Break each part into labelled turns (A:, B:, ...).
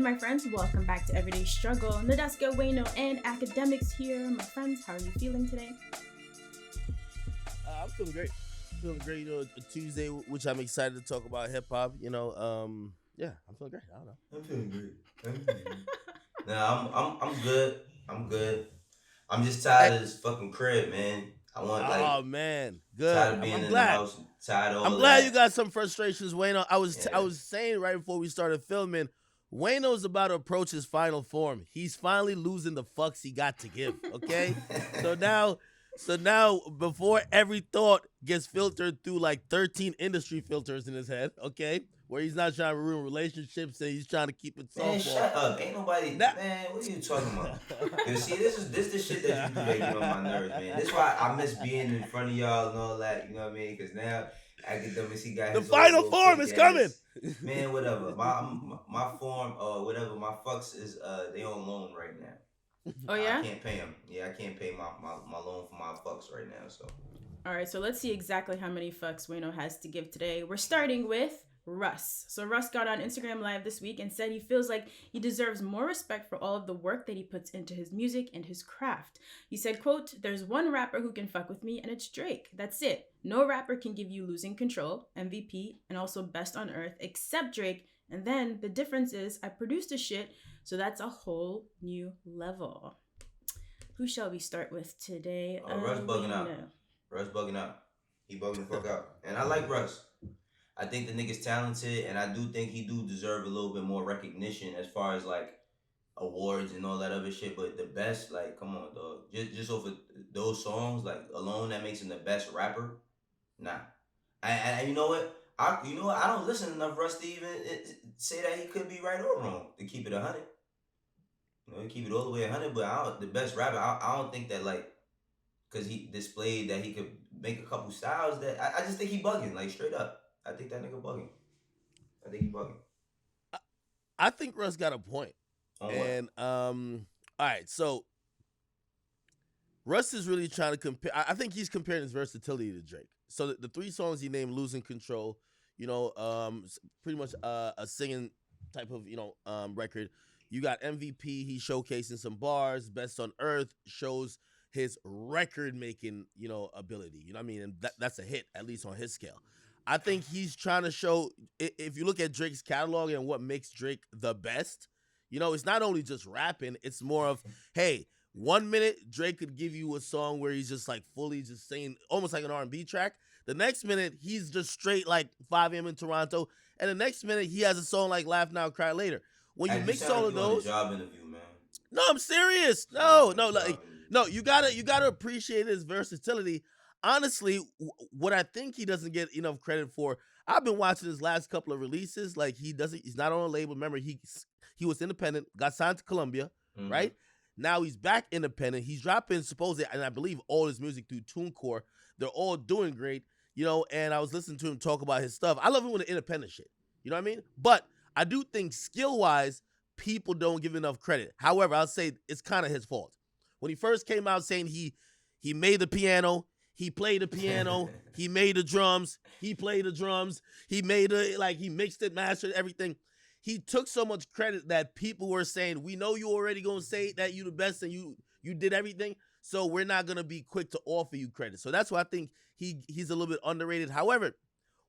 A: my friends. Welcome back to Everyday Struggle. Nadeska, Wayno, and Akademiks here. My friends, how are you feeling today?
B: I'm feeling great. Feeling great. A Tuesday, which I'm excited to talk about hip hop. Yeah, I'm feeling great. I don't know.
C: I'm feeling great. I'm feeling great. Nah, I'm good. I'm good. I'm just
B: Hey,
C: tired of this fucking crib, man. I want
B: oh
C: like
B: man, good.
C: tired of being
B: I'm
C: in the
B: glad.
C: house, tired of
B: I'm
C: all of
B: glad you
C: that.
B: got some frustrations, Wayno. I
C: Yeah.
B: was saying right before we started filming, Wayno's about to approach his final form. He's finally losing the fucks he got to give. Okay, so now, before every thought gets filtered through like 13 industry filters in his head, okay, where he's not trying to ruin relationships and he's trying to keep it
C: Man,
B: softball.
C: shut up. Ain't nobody.
B: Now,
C: Man, what are you talking about? Yo, see, this the shit that you do that get on my nerves, man. This why I miss being in front of y'all and all that. You know what I mean? Because now academics, he got
B: the
C: his old
B: final
C: little
B: form
C: fake
B: is coming.
C: ass. Man, whatever. My form or whatever. My fucks is they on loan right now.
A: Oh,
C: I
A: yeah?
C: can't pay them. Yeah, I can't pay my loan for my fucks right now. So
A: All right, so let's see exactly how many fucks Wayno has to give today. We're starting with Russ. So Russ got on Instagram Live this week and said he feels like he deserves more respect for all of the work that he puts into his music and his craft. He said, quote, "There's one rapper who can fuck with me and it's Drake. That's it. No rapper can give you Losing Control, MVP, and also Best on Earth except Drake. And then the difference is I produced the shit, so that's a whole new level." Who shall we start with today?
C: Russ bugging out.
A: Wayno.
C: Russ bugging out. He bugging the fuck out. And I like Russ. I think the nigga's talented, and I do think he do deserve a little bit more recognition as far as like awards and all that other shit. But the best, like, come on, dog. Just over those songs, like alone, that makes him the best rapper. Nah. And you know what? I don't listen enough Russ to even say that he could be right or wrong. To keep it 100. Keep it all the way 100. But the best rapper, I don't think that like because he displayed that he could make a couple styles that I just think he bugging, like straight up. I think that nigga bugging. I think he bugging.
B: I think Russ got a point.
C: On what?
B: And all right, so Russ is really trying to compare. I think he's comparing his versatility to Drake. So the three songs he named, "Losing Control," pretty much a singing type of record. You got MVP. He's showcasing some bars. Best on Earth shows his record making ability. You know what I mean? And that's a hit, at least on his scale. I think he's trying to show. If you look at Drake's catalog and what makes Drake the best, it's not only just rapping. It's more of, hey, 1 minute Drake could give you a song where he's just like fully just singing, almost like an R&B track. The next minute he's just straight like 5 a.m. in Toronto, and the next minute he has a song like Laugh Now, Cry Later. When you mix all of those,
C: job interview, man.
B: no, I'm serious. No, you gotta appreciate his versatility. Honestly, what I think he doesn't get enough credit for, I've been watching his last couple of releases. Like he's not on a label. Remember, he was independent, got signed to Columbia, right? Now he's back independent. He's dropping supposedly, and I believe all his music through TuneCore. They're all doing great, and I was listening to him talk about his stuff. I love him with the independent shit. You know what I mean? But I do think skill-wise, people don't give enough credit. However, I'll say it's kind of his fault. When he first came out saying he made the piano, he played the piano, he made the drums, he played the drums, he made he mixed it, mastered everything. He took so much credit that people were saying, we know you already gonna say that you the best and you did everything, so we're not gonna be quick to offer you credit. So that's why I think he's a little bit underrated. However,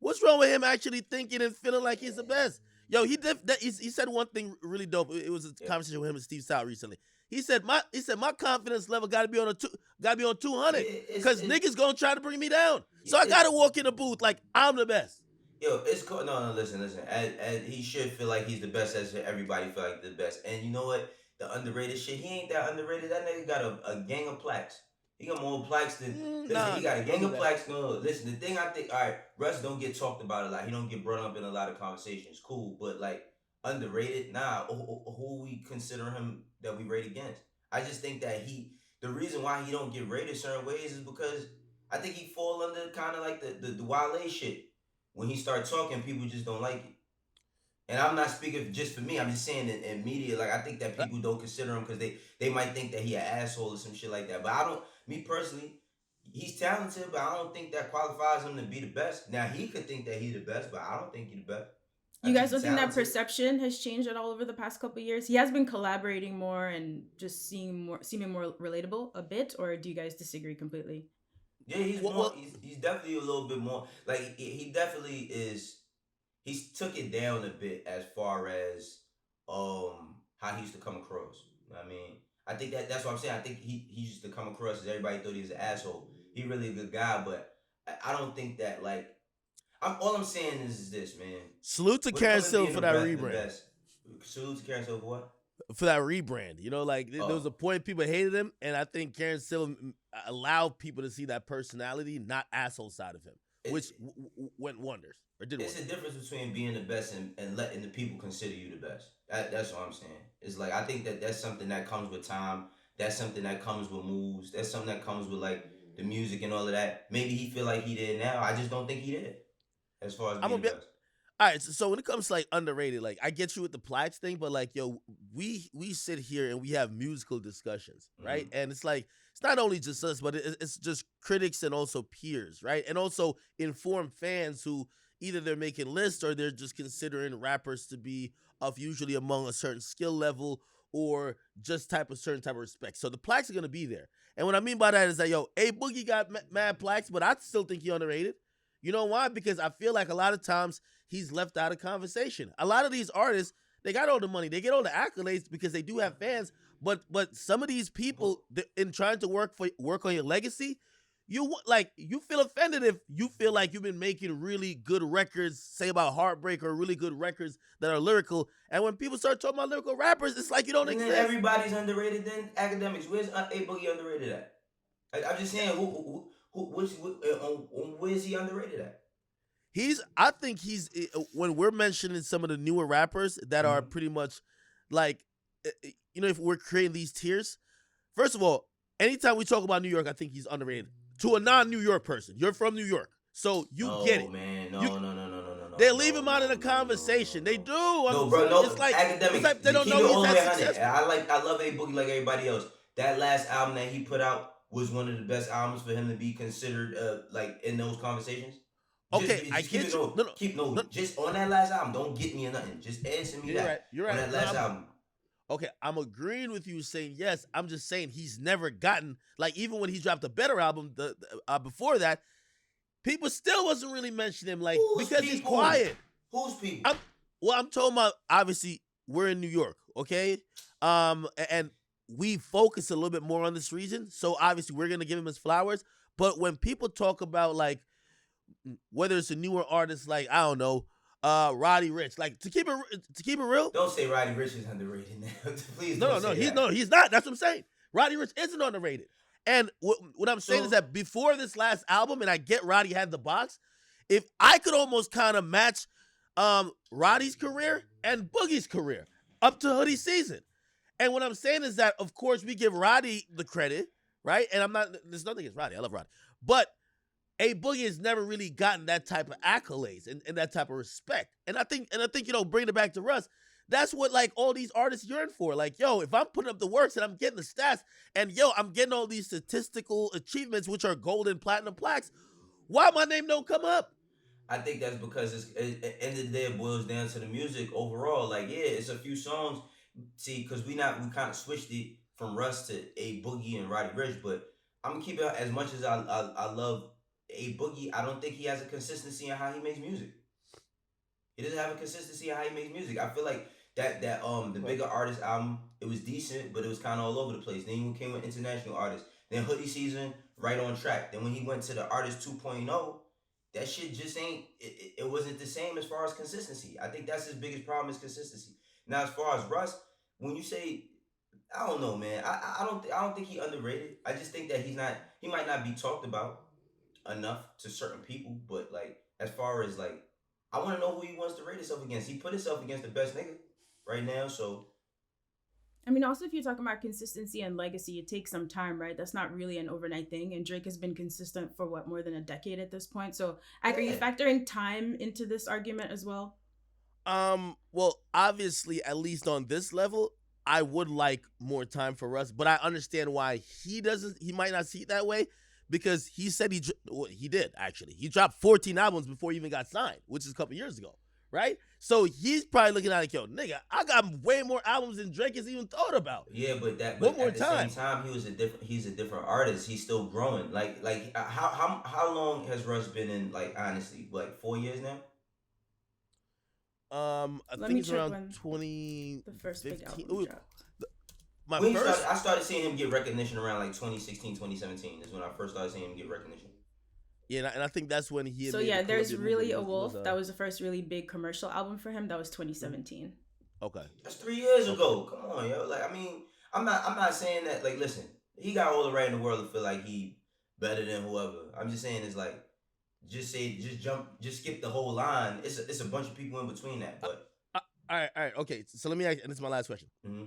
B: what's wrong with him actually thinking and feeling like he's the best? Yo, he said one thing really dope. It was a conversation with him and Steve Stout recently. He said my confidence level gotta be on 200 because niggas gonna try to bring me down. So I gotta walk in the booth like I'm the best.
C: Yo, it's cool. No, listen. As he should feel like he's the best, as everybody feel like the best. And you know what? The underrated shit, he ain't that underrated. That nigga got a gang of plaques. He got more plaques than he got a gang of plaques. No, listen, the thing I think, all right, Russ don't get talked about a lot. He don't get brought up in a lot of conversations. Cool, but like underrated, nah. Who we consider him that we rate against? I just think that the reason why he don't get rated certain ways is because I think he fall under kind of like the Wale shit. When he start talking, people just don't like it. And I'm not speaking just for me. I'm just saying in media, like I think that people don't consider him because they might think that he an asshole or some shit like that. But I don't. Me personally, he's talented, but I don't think that qualifies him to be the best. Now he could think that he's the best, but I don't think he's the best.
A: You guys don't think that perception has changed at all over the past couple of years? He has been collaborating more and just seeming more relatable a bit, or do you guys disagree completely?
C: Yeah, he's definitely a little bit more like he definitely is. He's took it down a bit as far as how he used to come across. I mean, I think that's what I'm saying. I think he used to come across as everybody thought he was an asshole. He really a good guy, but I don't think that like all I'm saying is this, man.
B: Salute to Karen Silver for that rebrand.
C: Salute to Karen Silver for what?
B: For that rebrand. You know, like there was a point people hated him, and I think Karen Silver allowed people to see that personality, not asshole side of him, which went wonders.
C: It's a difference between being the best and letting the people consider you the best. That's what I'm saying. It's like I think that's something that comes with time. That's something that comes with moves. That's something that comes with like the music and all of that. Maybe he feel like he did now. I just don't think he did. As far as being the best.
B: All right, so when it comes to like underrated, like I get you with the plaques thing, but like yo, we sit here and we have musical discussions, right? And it's like it's not only just us, but it's just critics and also peers, right? And also informed fans who either they're making lists or they're just considering rappers to be of usually among a certain skill level or just certain type of respect. So the plaques are gonna be there, and what I mean by that is that yo, A Boogie got mad plaques, but I still think he underrated. You know why? Because I feel like a lot of times he's left out of conversation. A lot of these artists, they got all the money. They get all the accolades because they do have fans. But some of these people, in trying to work on your legacy, you feel offended if you feel like you've been making really good records, say about Heartbreak, or really good records that are lyrical. And when people start talking about lyrical rappers, it's like you don't exist.
C: Then everybody's underrated. Then Akademiks, where's A Boogie underrated at? I'm just saying, where's he underrated at?
B: I think he's, when we're mentioning some of the newer rappers that are pretty much like, you know, if we're creating these tiers, first of all, anytime we talk about New York, I think he's underrated. To a non-New York person, you're from New York, so you get it.
C: Man, no.
B: They leave him out of the conversation. They do.
C: No, bro, no.
B: It's like
C: Akademiks.
B: They don't know he's that successful.
C: I love A Boogie like everybody else. That last album that he put out was one of the best albums for him to be considered, like in those conversations.
B: I get you.
C: Just on that last album, don't get me in nothing. Just answer me
B: You're right.
C: On that last album.
B: Okay, I'm agreeing with you saying yes. I'm just saying he's never gotten, like, even when he dropped a better album before that, people still wasn't really mentioning him, like, because he's quiet.
C: Who's people?
B: I'm talking about, obviously, we're in New York, okay? And we focus a little bit more on this region, so obviously we're going to give him his flowers. But when people talk about, like, whether it's a newer artist, like, I don't know, Roddy Ricch, like, to keep it real.
C: Don't say Roddy Ricch is underrated now. Please.
B: No, he's not. That's what I'm saying. Roddy Ricch isn't underrated. And what I'm saying is that before this last album, and I get Roddy had the box, if I could almost kind of match Roddy's career and Boogie's career up to Hoodie season. And what I'm saying is that, of course, we give Roddy the credit, right? And there's nothing against Roddy. I love Roddy. But A Boogie has never really gotten that type of accolades and that type of respect. And I think, you know, bringing it back to Russ, that's what, like, all these artists yearn for. Like, yo, if I'm putting up the works and I'm getting the stats and, yo, I'm getting all these statistical achievements, which are gold and platinum plaques, why my name don't come up?
C: I think that's because at the end of the day, it boils down to the music overall. Like, yeah, it's a few songs. See, because we kind of switched it from Russ to A Boogie and Roddy Ricch, but I'm going to keep it as much as I love A Boogie. I don't think he has a consistency in how he makes music. He doesn't have a consistency in how he makes music. I feel like the Bigger Artist album, it was decent, but it was kind of all over the place. Then he came with international artists. Then Hoodie season, right on track. Then when he went to the Artist 2.0, that shit just ain't, it wasn't the same as far as consistency. I think that's his biggest problem is consistency. Now, as far as Russ, when you say, I don't know, man. I don't think he underrated. I just think that he might not be talked about enough to certain people. But like, as far as like, I want to know who he wants to rate himself against. He put himself against the best nigga right now. So,
A: I mean, also if you're talking about consistency and legacy, it takes some time, right? That's not really an overnight thing. And Drake has been consistent for more than a decade at this point. So, are you factoring time into this argument as well?
B: Well, obviously, at least on this level, I would like more time for Russ, but I understand why he might not see it that way, because he said he did, actually. He dropped 14 albums before he even got signed, which is a couple years ago, right? So he's probably looking at it like, yo, nigga, I got way more albums than Drake has even thought about.
C: Yeah,
B: One
C: but
B: more
C: at the same
B: time.
C: time, he's a different artist. He's still growing. How long has Russ been in? Like honestly, like 4 years now.
B: I
A: Let
B: think
A: me
B: it's
A: check
B: around
A: when the first big
B: 2015.
A: album dropped.
B: My
C: When
B: first.
C: I started seeing him get recognition around like 2016, 2017. Is when I first started seeing him get recognition.
B: Yeah, and I think that's when he had
A: So
B: made
A: yeah,
B: the
A: there's
B: Columbia
A: Really
B: movement.
A: a Wolf. That was the first really big commercial album for him. That was 2017.
B: Okay.
C: That's 3 years ago. Come on, yo. Like I mean, I'm not saying that. Like listen, he got all the right in the world to feel like he better than whoever. I'm just saying it's like just skip the whole line. It's a bunch of people in between that, but.
B: All right, okay. So let me ask, and this is my last question.
C: Mm-hmm.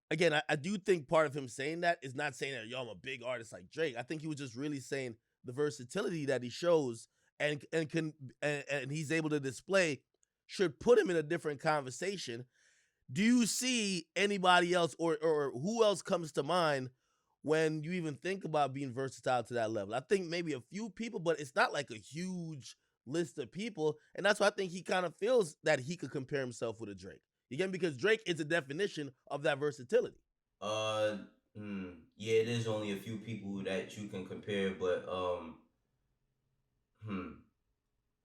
B: Again, I do think part of him saying that is not saying that, yo, I'm a big artist like Drake. I think he was just really saying the versatility that he shows and he's able to display should put him in a different conversation. Do you see anybody else or who else comes to mind when you even think about being versatile to that level? I think maybe a few people, but it's not like a huge list of people. And that's why I think he kind of feels that he could compare himself with a Drake. Again, because Drake is a definition of that versatility.
C: Yeah, there's only a few people that you can compare, but a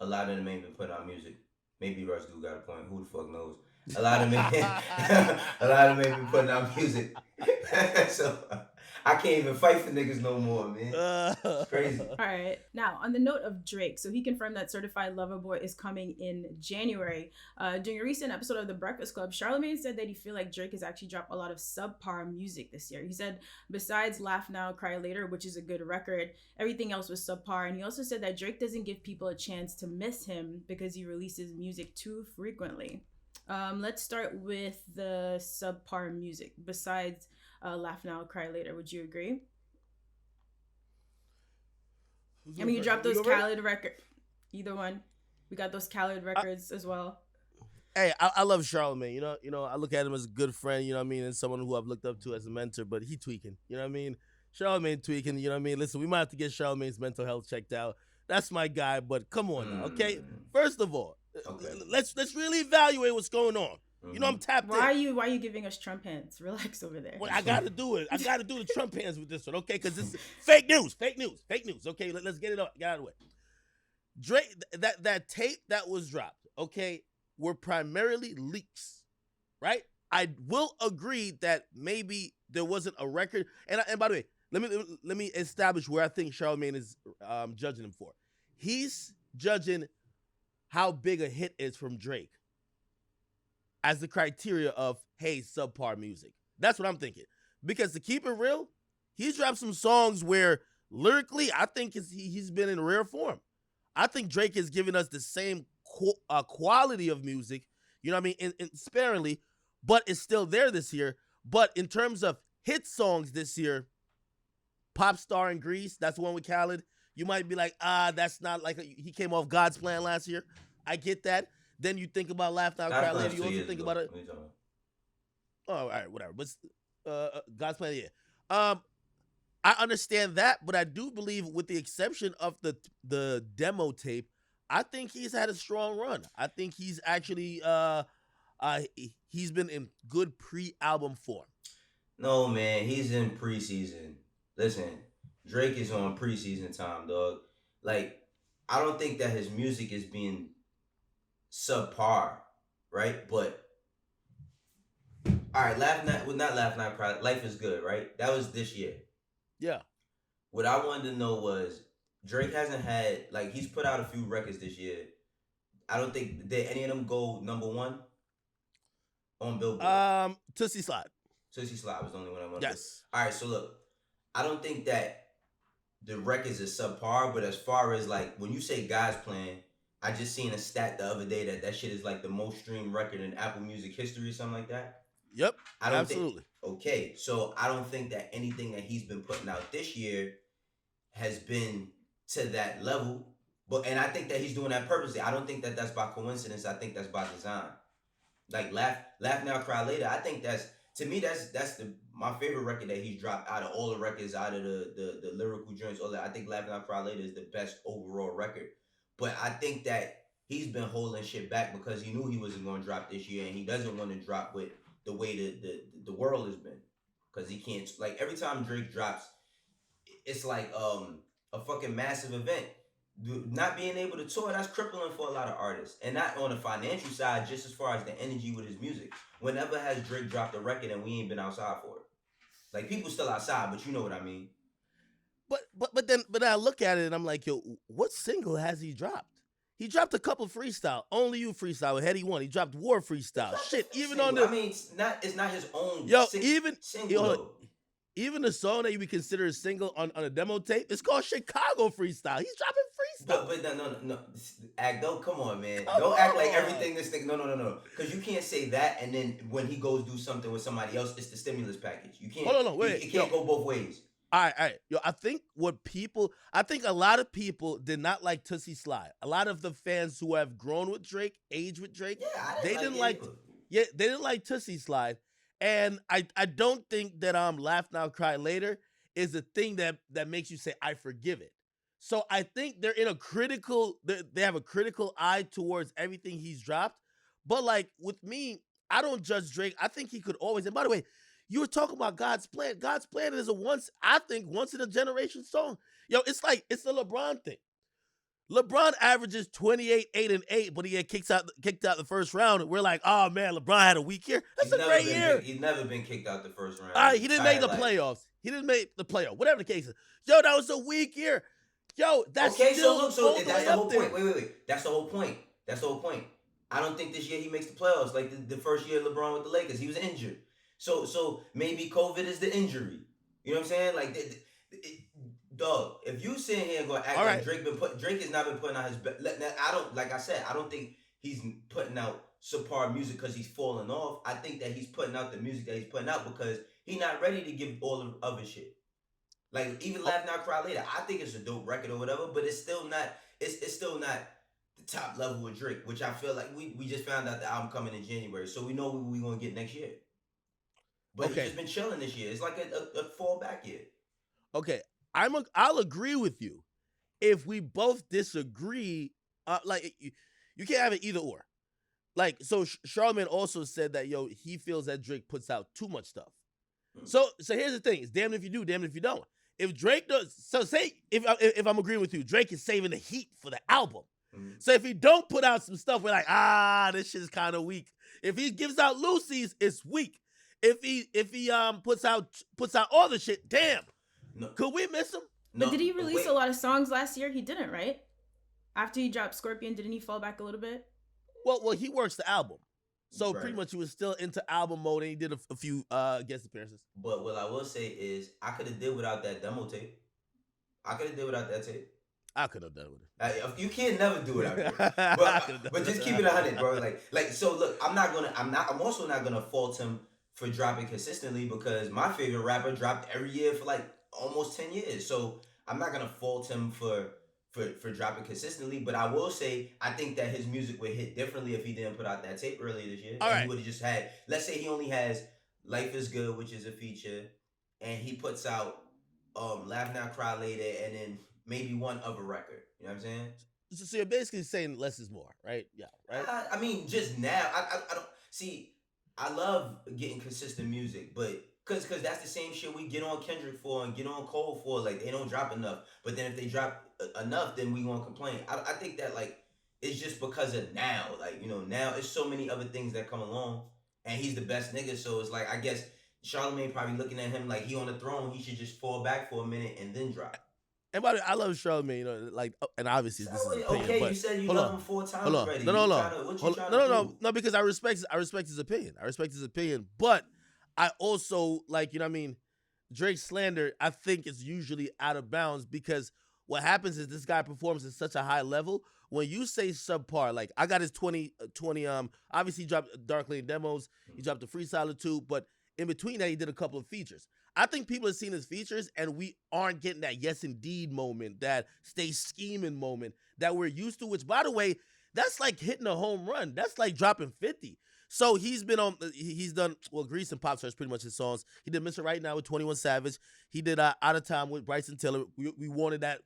C: lot of them ain't been putting out music. Maybe Russ do got a point. Who the fuck knows? A lot of them, a lot of them ain't been putting out music. So I can't even fight for niggas no more, man. It's crazy.
A: All right. Now, on the note of Drake, so he confirmed that Certified Lover Boy is coming in January. During a recent episode of The Breakfast Club, Charlamagne said that he feel like Drake has actually dropped a lot of subpar music this year. He said, besides Laugh Now, Cry Later, which is a good record, everything else was subpar. And he also said that Drake doesn't give people a chance to miss him because he releases music too frequently. Let's start with the subpar music. Besides Laugh Now, Cry Later, would you agree? I mean, you dropped those Khaled records. Either one. We got those Khaled records as well.
B: Hey, I love Charlamagne. You know, I look at him as a good friend. You know what I mean, and someone who I've looked up to as a mentor. But he tweaking. You know what I mean? Charlamagne tweaking. You know what I mean? Listen, we might have to get Charlamagne's mental health checked out. That's my guy. But come on now, okay? First of all, let's really evaluate what's going on. You know, I'm tapped in.
A: Why are you giving us Trump hands? Relax over there.
B: Well, I got to do it. I got to do the Trump hands with this one, okay? Because it's fake news. Okay, let's get it out of the way. Drake, that tape that was dropped, okay, were primarily leaks, right? I will agree that maybe there wasn't a record. And by the way, let me establish where I think Charlamagne is judging him for. He's judging how big a hit is from Drake as the criteria of, hey, subpar music. That's what I'm thinking. Because to keep it real, he's dropped some songs where lyrically, I think he's been in rare form. I think Drake is giving us the same quality of music, you know what I mean, in sparingly, but it's still there this year. But in terms of hit songs this year, Pop Star in Greece, that's the one with Khaled. You might be like, that's not like he came off God's Plan last year. I get that. Then you think about Laugh Now, Cry Later. You also think about it. Oh, all right, whatever. But God's Plan, yeah. I understand that, but I do believe, with the exception of the demo tape, I think he's had a strong run. I think he's actually he's been in good pre-album form.
C: No, man, he's in preseason. Listen, Drake is on preseason time, dog. Like, I don't think that his music is being subpar, right? But all right, not Laugh Not Cry. Life is Good, right? That was this year.
B: Yeah.
C: What I wanted to know was Drake hasn't had, like, he's put out a few records this year. I don't think, did any of them go number one on Billboard?
B: Tootsie Slide.
C: Tootsie Slide was the only one I wanted.
B: Yes.
C: All right, so look, I don't think that the records is subpar, but as far as, like, when you say God's Plan, I just seen a stat the other day that shit is like the most streamed record in Apple Music history or something like that.
B: Yep, absolutely.
C: Okay, so I don't think that anything that he's been putting out this year has been to that level. And I think that he's doing that purposely. I don't think that that's by coincidence. I think that's by design. Like Laugh Now, Cry Later. I think that's my favorite record that he's dropped out of all the records, out of the lyrical joints, all that. I think Laugh Now, Cry Later is the best overall record. But I think that he's been holding shit back because he knew he wasn't going to drop this year, and he doesn't want to drop with the way the world has been, because he can't. Like every time Drake drops, it's like a fucking massive event. Not being able to tour, that's crippling for a lot of artists, and not on the financial side, just as far as the energy with his music. Whenever has Drake dropped a record and we ain't been outside for it? Like people still outside, but you know what I mean.
B: But I look at it and I'm like, yo, what single has he dropped? He dropped a couple freestyle, Only You freestyle with Heady One. He dropped War freestyle. Shit, even
C: single.
B: on the.
C: I mean, it's not his own.
B: Single. Even the song that you would consider a single on a demo tape, it's called Chicago freestyle. He's dropping freestyle.
C: But no. Don't come on, man. Don't act like everything this thing. No. Because you can't say that and then when he goes do something with somebody else, it's the stimulus package. You can't.
B: Hold on, wait.
C: It can't go both ways.
B: All right. Yo, I think a lot of people did not like Tootsie Slide. A lot of the fans who have grown with Drake, aged with Drake, they didn't like Tootsie Slide. And I don't think that Laugh Now Cry Later is a thing that makes you say I forgive it. So I think they're in they have a critical eye towards everything he's dropped. But like with me, I don't judge Drake. I think he could always, and by the way, you were talking about God's Plan. God's Plan is once in a generation song. Yo, it's the LeBron thing. LeBron averages 28, 8, and 8, but he had kicked out the first round. And we're like, oh man, LeBron had a weak year. That's a great year.
C: He's never been kicked out the first round.
B: All right, he didn't make the playoffs. Whatever the case is. Yo, that was a weak year. Yo, that's
C: okay.
B: Still
C: So that's the whole point. Wait. That's the whole point. I don't think this year he makes the playoffs like the first year LeBron with the Lakers. He was injured. So maybe COVID is the injury. You know what I'm saying? Like, dog, if you sit here and go act like Drake has not been putting out his best. I don't think he's putting out subpar music because he's falling off. I think that he's putting out the music that he's putting out because he's not ready to give all the other shit. Like even Laugh Now Cry Later, I think it's a dope record or whatever, but it's still not. It's still not the top level with Drake, which I feel like we just found out the album coming in January, so we know what we're gonna get next year. But he's just been chilling this year. It's like a fallback year.
B: Okay, I'll agree with you if we both disagree. You can't have it either or. Like, so Charlamagne also said that he feels that Drake puts out too much stuff. So here's the thing: it's damn if you do, damn if you don't. If Drake does, so say if I'm agreeing with you, Drake is saving the heat for the album. Mm-hmm. So if he don't put out some stuff, we're like, this shit is kind of weak. If he gives out Lucy's, it's weak. If he puts out all the shit, damn. No. Could we miss him?
A: But did he release a lot of songs last year? He didn't, right? After he dropped Scorpion, didn't he fall back a little bit?
B: Well, he works the album. So pretty much he was still into album mode and he did a few guest appearances. But
C: what I will say is I could have did without that demo tape. I could have did without that tape.
B: I could have done with it.
C: You can't never do it out there. But just keep it 100, bro. Like so look, I'm also not gonna fault him for dropping consistently because my favorite rapper dropped every year for like almost 10 years. So I'm not gonna fault him for dropping consistently, but I will say I think that his music would hit differently if he didn't put out that tape earlier this year. He would have just had, let's say he only has Life is Good, which is a feature, and he puts out Laugh Now Cry Later and then maybe one other record. You know what I'm saying?
B: So you're basically saying less is more, right? Yeah, right?
C: I mean, just now, I don't see. I love getting consistent music, but cause that's the same shit we get on Kendrick for and get on Cole for. Like they don't drop enough, but then if they drop enough, then we gonna complain. I think that like it's just because of now. Like now it's so many other things that come along, and he's the best nigga. So it's like I guess Charlamagne probably looking at him like he on the throne. He should just fall back for a minute and then drop.
B: And by the way, I love Charlamagne, and obviously this is opinion.
C: Okay, you said you love him 4 times already.
B: No, because I respect his opinion. I respect his opinion, but I also Drake slander. I think is usually out of bounds because what happens is this guy performs at such a high level. When you say subpar, like I got his 2020. Obviously he dropped Dark Lane demos. He dropped the freestyler too, but in between that he did a couple of features. I think people have seen his features and we aren't getting that yes indeed moment, that stay scheming moment that we're used to, which by the way, that's like hitting a home run. That's like dropping 50. So he's done Grease and Pop Stars pretty much his songs. He did Mr. Right Now with 21 Savage. He did Out of Time with Bryson Tiller. We wanted that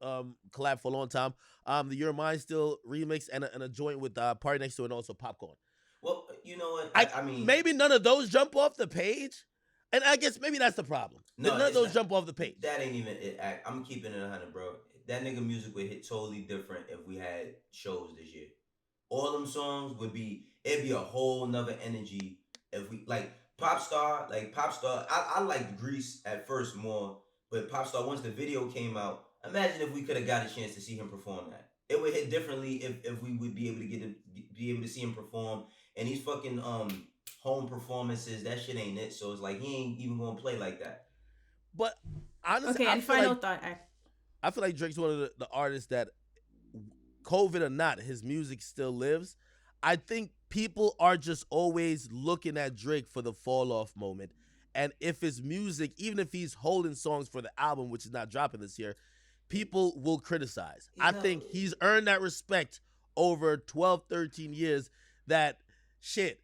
B: collab for a long time. The Your Mind Still remix and a joint with Party Next to It and also Popcorn.
C: Well, you know what?
B: I
C: I mean,
B: maybe none of those jump off the page, and I guess maybe that's the problem.
C: no,
B: None of
C: it's
B: those
C: not.
B: jump off the page.
C: That ain't even it. I'm keeping it 100, bro. That nigga music would hit totally different if we had shows this year. All them songs would be, it'd be a whole nother energy if we like Popstar. Like Popstar, I liked Grease at first more, but Popstar, once the video came out, imagine if we could have got a chance to see him perform that. It would hit differently if we would be able to be able to see him perform. And these fucking home performances, that shit ain't it. So it's like he ain't even gonna play like that.
B: But honestly,
A: Okay, and final thought.
B: I feel like Drake's one of the artists that, COVID or not, his music still lives. I think people are just always looking at Drake for the fall off moment. And if his music, even if he's holding songs for the album, which is not dropping this year, people will criticize. I think he's earned that respect over 12, 13 years that shit,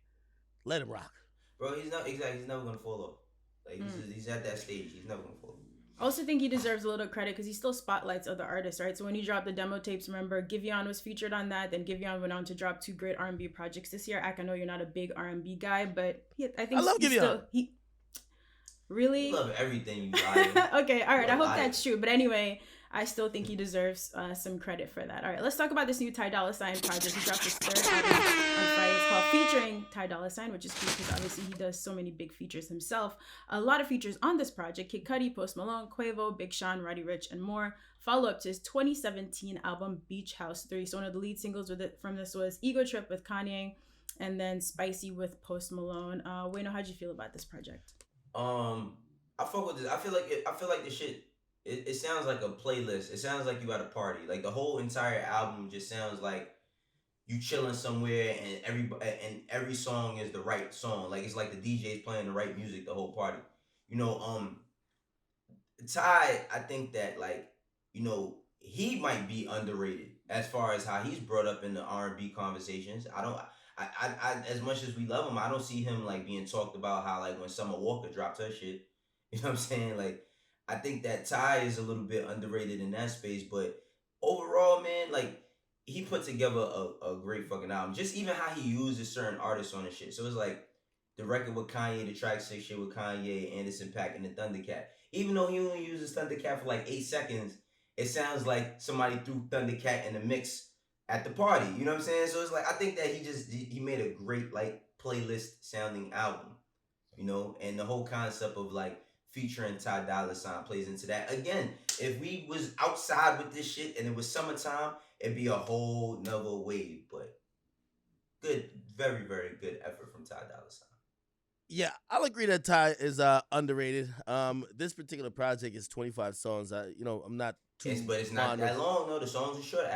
B: let him rock.
C: Bro, he's not exactly. He's never gonna fall off. Like he's at that stage. He's never gonna fall off.
A: I also think he deserves a little credit because he still spotlights other artists, right? So when he dropped the demo tapes, remember, Giveon was featured on that. Then Giveon went on to drop 2 great R&B projects this year. I know you're not a big R&B guy, but I think
B: I love Giveon.
A: Really?
C: You love everything, you liar.
A: Okay, all right. I hope that's true. But anyway, I still think he deserves some credit for that. All right, let's talk about this new Ty Dolla Sign project. He dropped his 3rd album on Friday. It's called Featuring Ty Dolla Sign, which is cool because obviously he does so many big features himself. A lot of features on this project: Kid Cudi, Post Malone, Quavo, Big Sean, Roddy Ricch, and more. Follow up to his 2017 album Beach House 3. So one of the lead singles from this was Ego Trip with Kanye, and then Spicy with Post Malone. Wayno, how'd you feel about this project?
C: I fuck with this. I feel like the shit. It sounds like a playlist. It sounds like you at a party. Like the whole entire album just sounds like you chilling somewhere, and every song is the right song. Like it's like the DJ's playing the right music the whole party. You know, Ty, I think that he might be underrated as far as how he's brought up in the R&B conversations. I as much as we love him, I don't see him like being talked about how like when Summer Walker dropped her shit. You know what I'm saying? Like, I think that Ty is a little bit underrated in that space, but overall, man, like he put together a great fucking album. Just even how he uses certain artists on the shit. So it's like the record with Kanye, the track 6 shit with Kanye, Anderson .Paak, and the Thundercat. Even though he only uses Thundercat for like 8 seconds, it sounds like somebody threw Thundercat in the mix at the party. You know what I'm saying? So it's like I think that he made a great like playlist sounding album. You know, and the whole concept of like featuring Ty Dolla Sign plays into that. Again, if we was outside with this shit and it was summertime, it'd be a whole nother wave. But good, very, very good effort from Ty Dolla Sign.
B: Yeah, I'll agree that Ty is underrated. This particular project is 25 songs. I'm not too.
C: But it's not that long though. The songs are short.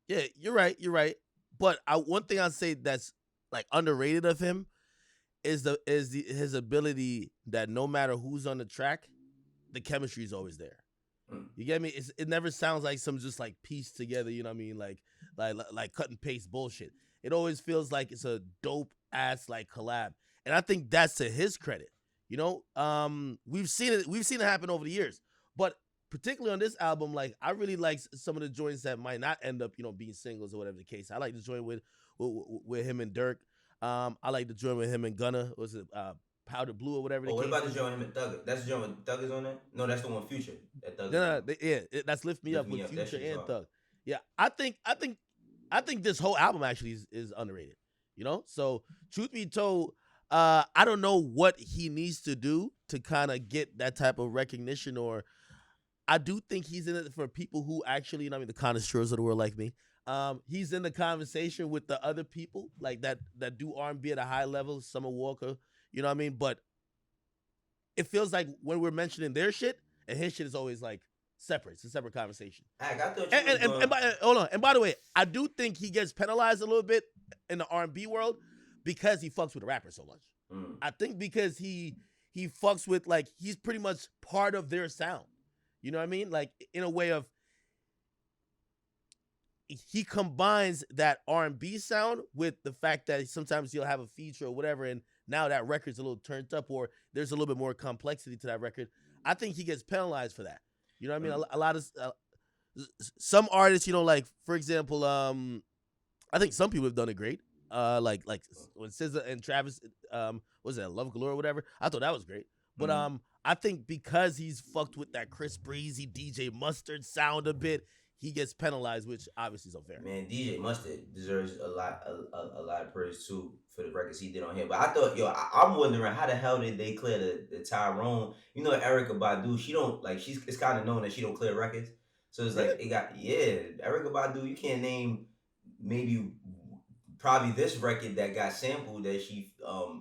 B: Yeah, you're right. But one thing I'd say that's like underrated of him is his ability that no matter who's on the track, the chemistry is always there. You get me? It never sounds like some just like pieced together. You know what I mean? Like cut and paste bullshit. It always feels like it's a dope ass like collab, and I think that's to his credit. You know, we've seen it happen over the years, but particularly on this album, like I really like some of the joints that might not end up being singles or whatever the case. I like the joint with him and Dirk. I like the joint with him and Gunna. Was it Powder Blue or whatever?
C: What about the joint with him and Thugger? That's the joint with Thug is on there? No, that's the one Future. That Thug.
B: That's Lift Me Up with Future and Thug. Yeah, I think this whole album actually is underrated. You know, so truth be told, I don't know what he needs to do to kind of get that type of recognition, or I do think he's in it for people who actually, the connoisseurs of the world like me. He's in the conversation with the other people like that do R&B at a high level, Summer Walker, you know what I mean? But it feels like when we're mentioning their shit and his shit is always like separate. It's a separate conversation. Hold on. And by the way, I do think he gets penalized a little bit in the R&B world because he fucks with the rappers so much. I think because he fucks with like he's pretty much part of their sound. You know what I mean? Like in a way of he combines that R&B sound with the fact that sometimes he'll have a feature or whatever, and now that record's a little turned up, or there's a little bit more complexity to that record. I think he gets penalized for that. You know what I mean? A lot of some artists, like for example, I think some people have done it great. Like when SZA and Travis, was that Love Galore or whatever? I thought that was great. But I think because he's fucked with that Chris Breezy DJ Mustard sound a bit, he gets penalized, which obviously is unfair.
C: Man, DJ Mustard deserves a lot of praise too for the records he did on here. But I thought, I'm wondering how the hell did they clear the Tyrone? You know, Erykah Badu, she don't like it's kind of known that she don't clear records. So it's like it got Erykah Badu. You can't name maybe probably this record that got sampled that she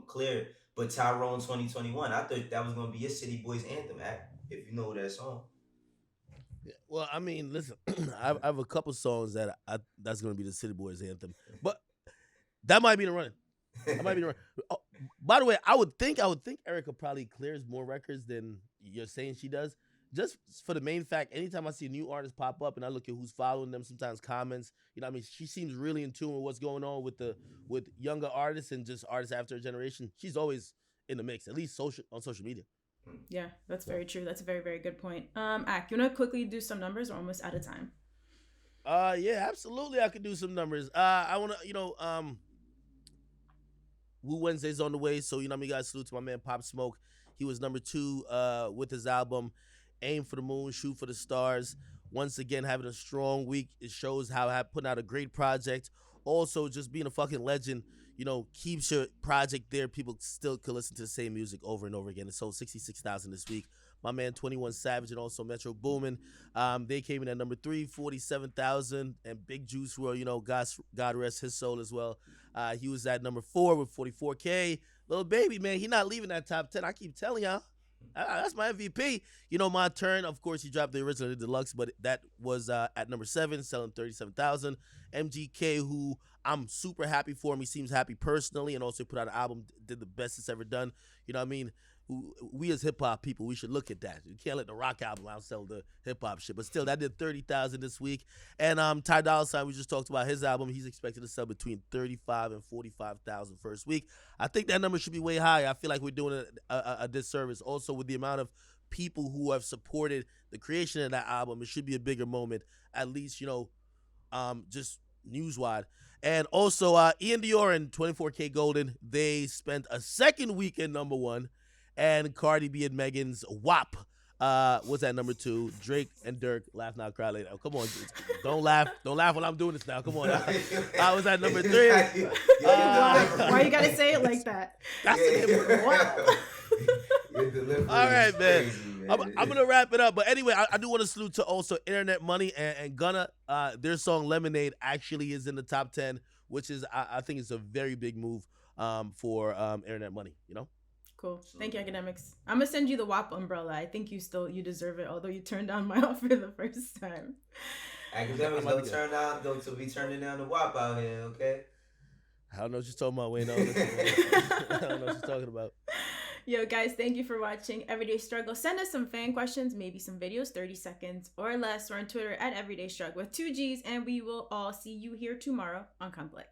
C: cleared, but Tyrone 2021. I thought that was gonna be your City Boys anthem act, if you know that song.
B: Yeah, well, I mean, listen, I have a couple songs that's gonna be the City Boys anthem, but that might be the running. That might be the run. Oh, by the way, I would think Erykah probably clears more records than you're saying she does. Just for the main fact, anytime I see a new artist pop up and I look at who's following them, sometimes comments, I mean, she seems really in tune with what's going on with younger artists and just artists after a generation. She's always in the mix, at least on social media.
A: Yeah, that's very true. That's a very, very good point. Ak, you want to quickly do some numbers? We're almost out of time.
B: Yeah, absolutely. I could do some numbers. I want to, Woo Wednesday's on the way, so we guys salute to my man Pop Smoke. He was number 2 with his album Aim for the Moon, Shoot for the Stars. Once again, having a strong week. It shows how putting out a great project. Also, just being a fucking legend, keeps your project there. People still could listen to the same music over and over again. It sold 66,000 this week. My man 21 Savage and also Metro Boomin, they came in at number 3, 47,000. And Big Juice WRLD, God rest his soul as well. He was at number 4 with 44K. Little baby, man, he not leaving that top 10. I keep telling y'all. That's my MVP. My turn. Of course, he dropped the original, the deluxe, but that was at number 7, selling 37,000. MGK, who I'm super happy for him. He seems happy personally, and also put out an album, did the best it's ever done. You know what I mean? We as hip hop people, we should look at that. You can't let the rock album outsell the hip hop shit. But still, that did 30,000 this week. And Ty Dolla Sign, we just talked about his album. He's expected to sell between 35 and 45,000 first week. I think that number should be way higher. I feel like we're doing a disservice. Also, with the amount of people who have supported the creation of that album, it should be a bigger moment. At least, just news-wide. And also, Iann Dior and 24K Golden, they spent a second week at number 1. And Cardi B and Megan's WAP was at number 2. Drake and Dirk, Laugh Now, Cry Later. Oh, come on, don't laugh when I'm doing this now. Come on, I was at number 3.
A: Why you gotta say it like that?
B: That's all right, man. Crazy, man. I'm gonna wrap it up, but anyway, I do want to salute to also Internet Money and Gunna. Their song Lemonade actually is in the top 10, which is I think it's a very big move for Internet Money.
A: Cool. Thank you, Akademiks. I'm gonna send you the WAP umbrella. I think you deserve it, although you turned down my offer the first time.
C: Akademiks don't be turning down the WAP out here, okay?
B: I don't know what you're talking about, Wayno. I don't know what you're talking about.
A: Yo, guys, thank you for watching Everyday Struggle. Send us some fan questions, maybe some videos, 30 seconds or less. We're on Twitter at Everyday Struggle with 2 G's, and we will all see you here tomorrow on Complex.